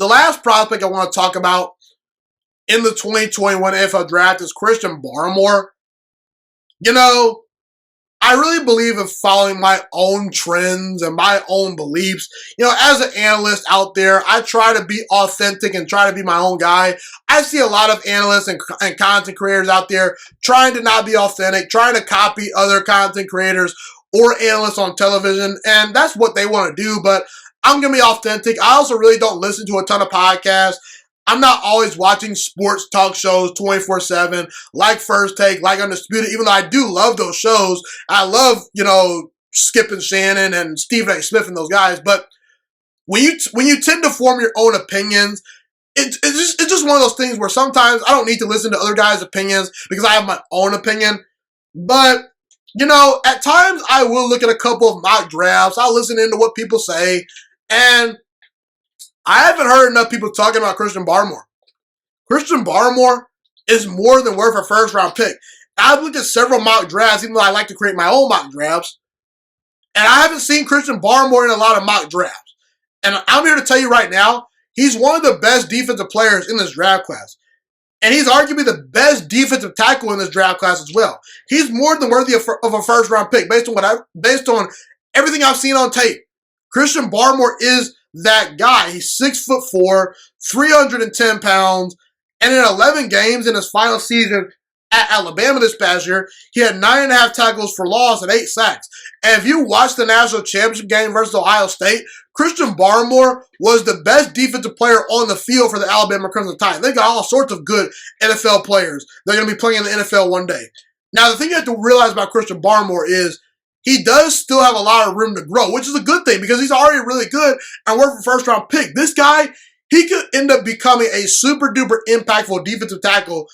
the last prospect I want to talk about in the 2021 NFL Draft is Christian Barmore. You know, I really believe in following my own trends and my own beliefs. You know, as an analyst out there, I try to be authentic and try to be my own guy. I see a lot of analysts and content creators out there trying to not be authentic, trying to copy other content creators or analysts on television, and that's what they want to do, but I'm going to be authentic. I also really don't listen to a ton of podcasts. I'm not always watching sports talk shows 24/7, like First Take, like Undisputed, even though I do love those shows. I love, Skip and Shannon and Stephen A. Smith and those guys. But when you tend to form your own opinions, it's just one of those things where sometimes I don't need to listen to other guys' opinions because I have my own opinion. But, at times I will look at a couple of mock drafts. I'll listen into what people say. And I haven't heard enough people talking about Christian Barmore. Christian Barmore is more than worth a first-round pick. I've looked at several mock drafts, even though I like to create my own mock drafts, and I haven't seen Christian Barmore in a lot of mock drafts. And I'm here to tell you right now, he's one of the best defensive players in this draft class. And he's arguably the best defensive tackle in this draft class as well. He's more than worthy of a first-round pick based on everything I've seen on tape. Christian Barmore is that guy. He's 6'4", 310 pounds, and in 11 games in his final season at Alabama this past year, he had 9.5 tackles for loss and 8 sacks. And if you watch the national championship game versus Ohio State, Christian Barmore was the best defensive player on the field for the Alabama Crimson Tide. They got all sorts of good NFL players. They're going to be playing in the NFL one day. Now, the thing you have to realize about Christian Barmore is he does still have a lot of room to grow, which is a good thing because he's already really good and worth a first-round pick. This guy, he could end up becoming a super-duper impactful defensive tackle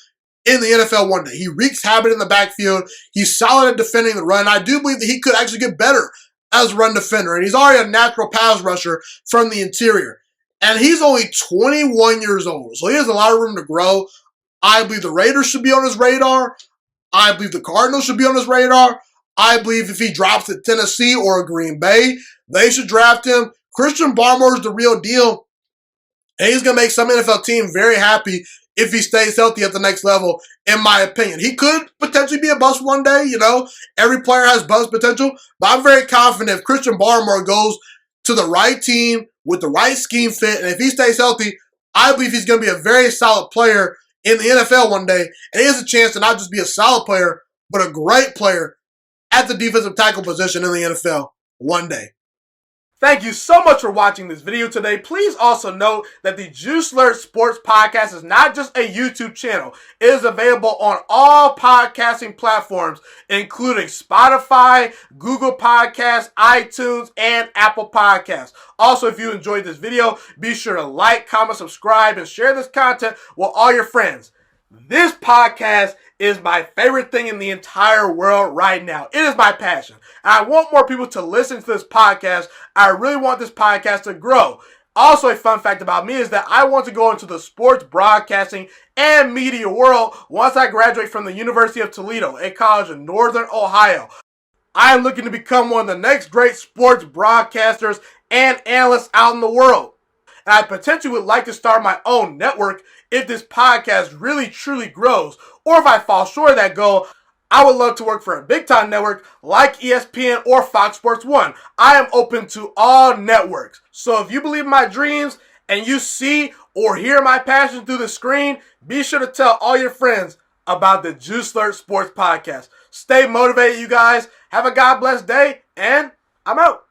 in the NFL one day. He wreaks havoc in the backfield. He's solid at defending the run. I do believe that he could actually get better as a run defender, and he's already a natural pass rusher from the interior. And he's only 21 years old, so he has a lot of room to grow. I believe the Raiders should be on his radar. I believe the Cardinals should be on his radar. I believe if he drops to Tennessee or Green Bay, they should draft him. Christian Barmore is the real deal. And he's going to make some NFL team very happy if he stays healthy at the next level, in my opinion. He could potentially be a bust one day, Every player has bust potential. But I'm very confident if Christian Barmore goes to the right team with the right scheme fit, and if he stays healthy, I believe he's going to be a very solid player in the NFL one day. And he has a chance to not just be a solid player, but a great player at the defensive tackle position in the NFL one day. Thank you so much for watching this video today. Please also note that the Juice Alert Sports Podcast is not just a YouTube channel. It is available on all podcasting platforms, including Spotify, Google Podcasts, iTunes, and Apple Podcasts. Also, if you enjoyed this video, be sure to like, comment, subscribe, and share this content with all your friends. This podcast is my favorite thing in the entire world right now. It is my passion. And I want more people to listen to this podcast. I really want this podcast to grow. Also, a fun fact about me is that I want to go into the sports broadcasting and media world once I graduate from the University of Toledo, a college in Northern Ohio. I am looking to become one of the next great sports broadcasters and analysts out in the world. And I potentially would like to start my own network if this podcast really truly grows. Or if I fall short of that goal, I would love to work for a big-time network like ESPN or Fox Sports 1. I am open to all networks. So if you believe in my dreams and you see or hear my passion through the screen, be sure to tell all your friends about the Juice Alert Sports Podcast. Stay motivated, you guys. Have a God-blessed day, and I'm out.